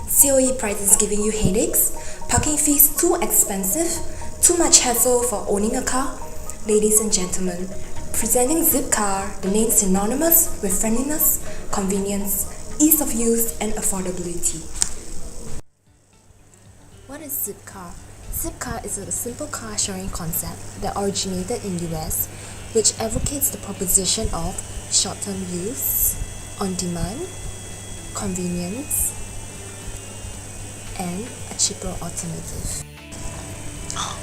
COE prices giving you headaches? Parking fees too expensive? Too much hassle for owning a car? Ladies and gentlemen, presenting Zipcar, the name synonymous with friendliness, convenience, ease of use, and affordability. What is Zipcar? Zipcar is a simple car sharing concept that originated in US, which advocates the proposition of short-term use, on-demand, convenience, and a cheaper alternative.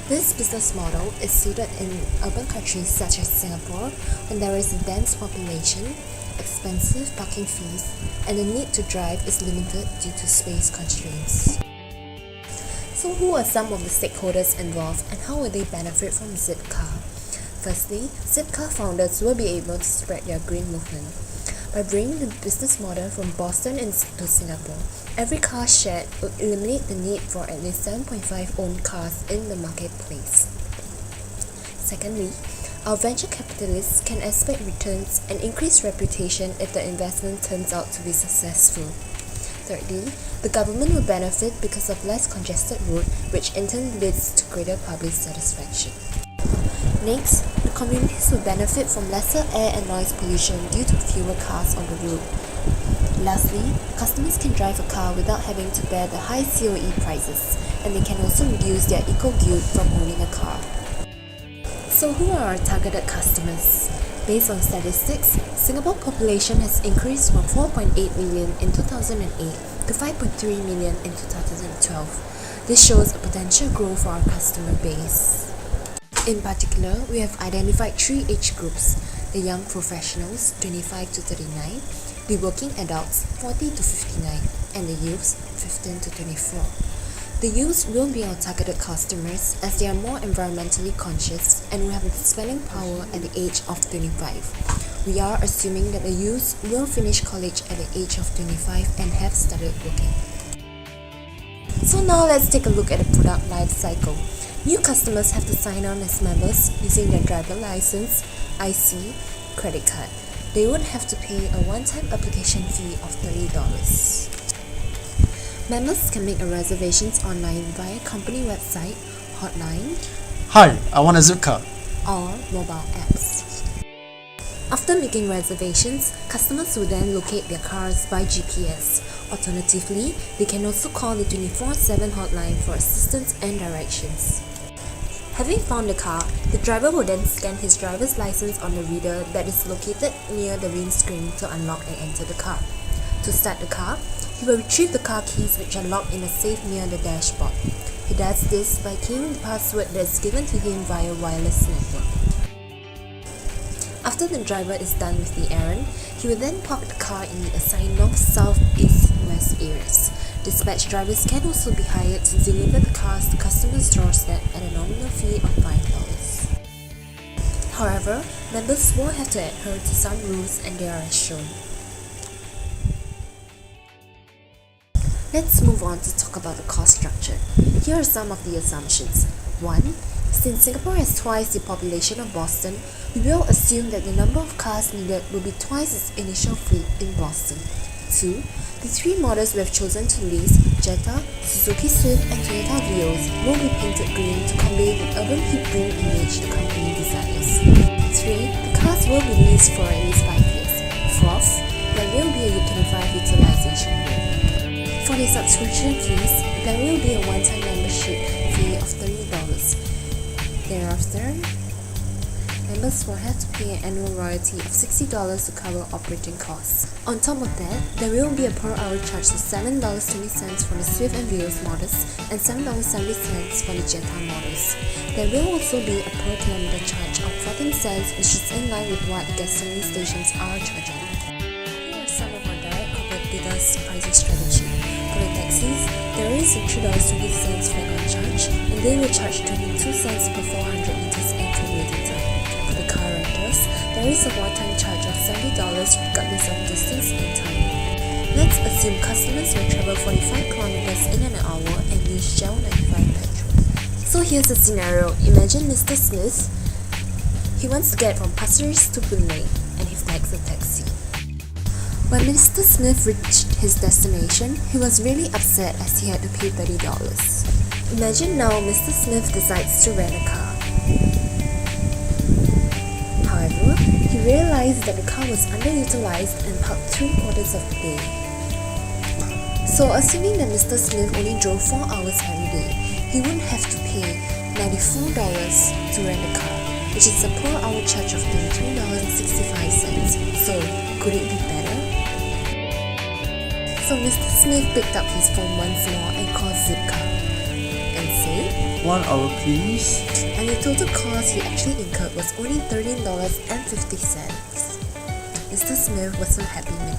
This business model is suited in urban countries such as Singapore, when there is a dense population, expensive parking fees, and the need to drive is limited due to space constraints. So who are some of the stakeholders involved and how will they benefit from Zipcar? Firstly, Zipcar founders will be able to spread their green movement. By bringing the business model from Boston to Singapore, every car shared will eliminate the need for at least 7.5 owned cars in the marketplace. Secondly, our venture capitalists can expect returns and increased reputation if the investment turns out to be successful. Thirdly, the government will benefit because of less congested road, which in turn leads to greater public satisfaction. Next, the communities will benefit from lesser air and noise pollution due to fewer cars on the road. Lastly, customers can drive a car without having to bear the high COE prices, and they can also reduce their eco-guilt from owning a car. So who are our targeted customers? Based on statistics, Singapore population has increased from 4.8 million in 2008 to 5.3 million in 2012. This shows a potential growth for our customer base. In particular, we have identified three age groups: the young professionals, 25 to 39, the working adults, 40 to 59, and the youths, 15 to 24. The youths will be our targeted customers as they are more environmentally conscious and will have spending power at the age of 25. We are assuming that the youths will finish college at the age of 25 and have started working. So now let's take a look at the product life cycle. New customers have to sign on as members using their driver license, IC, credit card. They would have to pay a one-time application fee of $30. Members can make reservations online via company website, hotline, Hi, I want a Zipcar, or mobile apps. After making reservations, customers will then locate their cars by GPS. Alternatively, they can also call the 24/7 hotline for assistance and directions. Having found the car, the driver will then scan his driver's license on the reader that is located near the windscreen to unlock and enter the car. To start the car, he will retrieve the car keys which are locked in a safe near the dashboard. He does this by keying the password that is given to him via wireless network. After the driver is done with the errand, he will then park the car in the assigned north, south, east, west areas. Dispatch drivers can also be hired to deliver the cars to customers' doorstep at a nominal fee of $5. However, members will have to adhere to some rules and they are as shown. Let's move on to talk about the cost structure. Here are some of the assumptions. 1. Since Singapore has twice the population of Boston, we will assume that the number of cars needed will be twice its initial fleet in Boston. 2. The three models we have chosen to lease, Jetta, Suzuki Swift, and Toyota Vios, will be painted green to convey the urban hip green image the company desires. 3. The cars will be leased for at least 5 years. 4th, there will be a 25 utilization rate. For the subscription fees, there will be a one-time membership fee of $30. Thereafter, members will have to pay an annual royalty of $60 to cover operating costs. On top of that, there will be a per-hour charge of $7.20 for the Swift and Vios models and $7.70 for the Jetta models. There will also be a per-kilometer charge of 14 cents, which is in line with what gasoline stations are charging. Here are some of our direct competitors' pricing strategy. For the taxis, there is a $3.20 flag on charge, and they will charge 22 cents per 400 meters entry waiting time. For the car rentals, there is a one-time charge of $70 regardless of distance and time. Let's assume customers will travel 45 kilometers in an hour and use Shell 95 petrol. So here's a scenario. Imagine Mr. Smith. He wants to get from Pasir Ris to Boon Lay, and he flags a taxi. When Mr. Smith reached his destination, he was really upset as he had to pay $30. Imagine now Mr. Smith decides to rent a car. However, he realized that the car was underutilized and parked 3/4 of the day. So assuming that Mr. Smith only drove 4 hours every day, he wouldn't have to pay $94 to rent a car, which is a per hour charge of $23.65. So could it be better? So Mr. Smith picked up his phone once more and called Zipcar and said, 1 hour please. and the total cost he actually incurred was only $13.50. Mr. Smith was a happy man.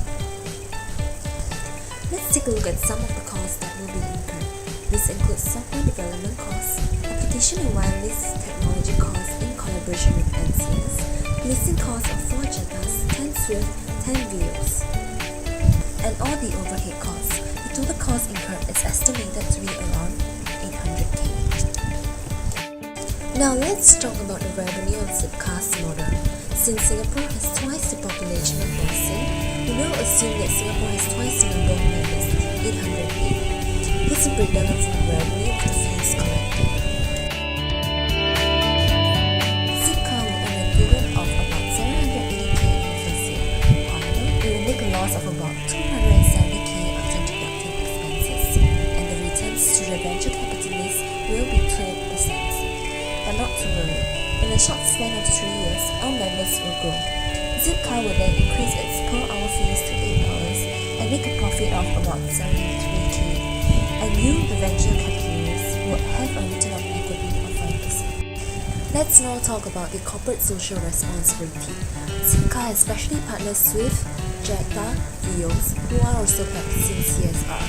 Let's take a look at some of the costs that will be incurred. This includes software development costs, application and wireless technology costs in collaboration with NCS, leasing costs of 4 Jettas, 10 Swift, 10 Vios, and all the overhead costs. The total cost incurred is estimated to be around 800K. Now let's talk about the revenue of Zipcar's model. Since Singapore has twice the population of Boston, we will assume that Singapore has twice the number of members, 808. Here's a breakdown of the revenue of the fees collected. Zipcar will earn a dividend of about 780K in the first year. However, it will make a loss of about 270K after deducting expenses, and the returns to the venture capitalists will be 12%. But not to worry, in a short span of 3 years, our members will grow. Zipcar will then increase its per hour fees to $8 and make a profit of about 73K. And you, the venture capitalists, will have a return on equity of 5%. Let's now talk about the corporate social responsibility. Zipcar especially partners with Jetta, Vios, who are also practicing CSR.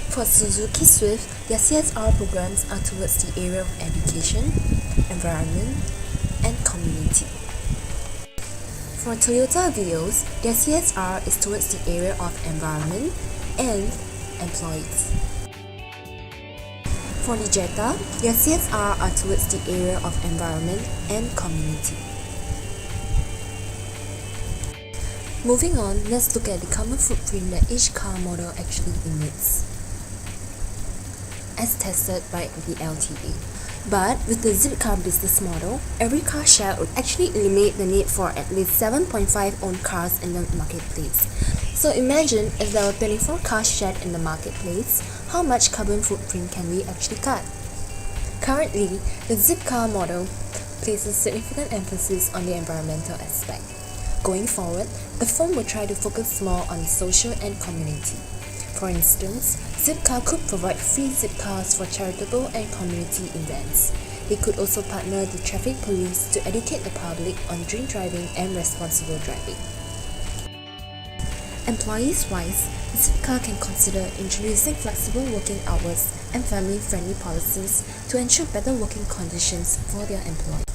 For Suzuki Swift, their CSR programs are towards the area of education, environment, and community. For Toyota Vios, their CSR is towards the area of environment and employees. For the Jetta, their CSR are towards the area of environment and community. Moving on, let's look at the carbon footprint that each car model actually emits, as tested by the LTA. But with the Zipcar business model, every car share would actually eliminate the need for at least 7.5 owned cars in the marketplace. So imagine if there were 24 cars shared in the marketplace, how much carbon footprint can we actually cut? Currently, the Zipcar model places significant emphasis on the environmental aspect. Going forward, the firm will try to focus more on social and community. For instance, Zipcar could provide free Zipcars for charitable and community events. They could also partner the traffic police to educate the public on drink driving and responsible driving. Employees-wise, Zipcar can consider introducing flexible working hours and family-friendly policies to ensure better working conditions for their employees.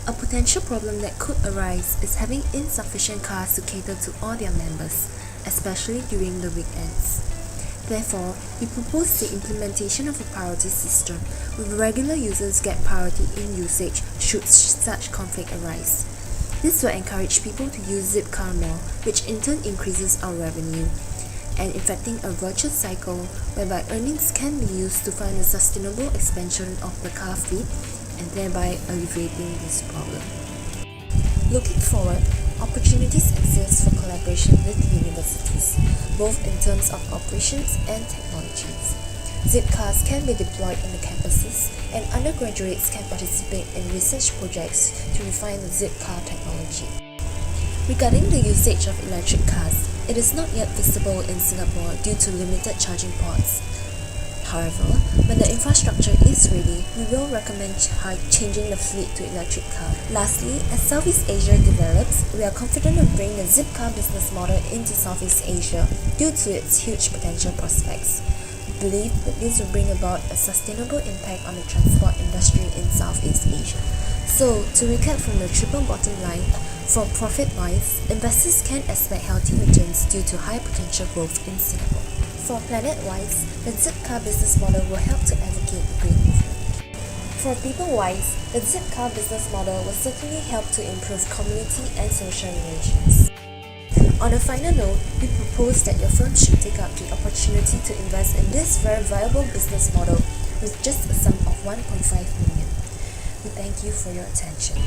A potential problem that could arise is having insufficient cars to cater to all their members, especially during the weekends. Therefore, we propose the implementation of a priority system where regular users get priority in usage should such conflict arise. This will encourage people to use Zipcar more, which in turn increases our revenue, and effecting a virtuous cycle whereby earnings can be used to fund a sustainable expansion of the car fleet and thereby alleviating this problem. Looking forward, opportunities exist for collaboration with universities, both in terms of operations and technologies. Zipcars can be deployed in the campuses, and undergraduates can participate in research projects to refine the Zipcar technology. Regarding the usage of electric cars, it is not yet visible in Singapore due to limited charging ports. However, when the infrastructure is ready, we will recommend changing the fleet to electric cars. Lastly, as Southeast Asia develops, we are confident of bringing the Zipcar business model into Southeast Asia due to its huge potential prospects. We believe that this will bring about a sustainable impact on the transport industry in Southeast Asia. So, to recap from the triple bottom line, for profit-wise, investors can expect healthy returns due to high potential growth in Singapore. For planet-wise, the Zipcar business model will help to advocate the green movement. For people-wise, the Zipcar business model will certainly help to improve community and social relations. On a final note, we propose that your firm should take up the opportunity to invest in this very viable business model with just a sum of 1.5 million. We thank you for your attention.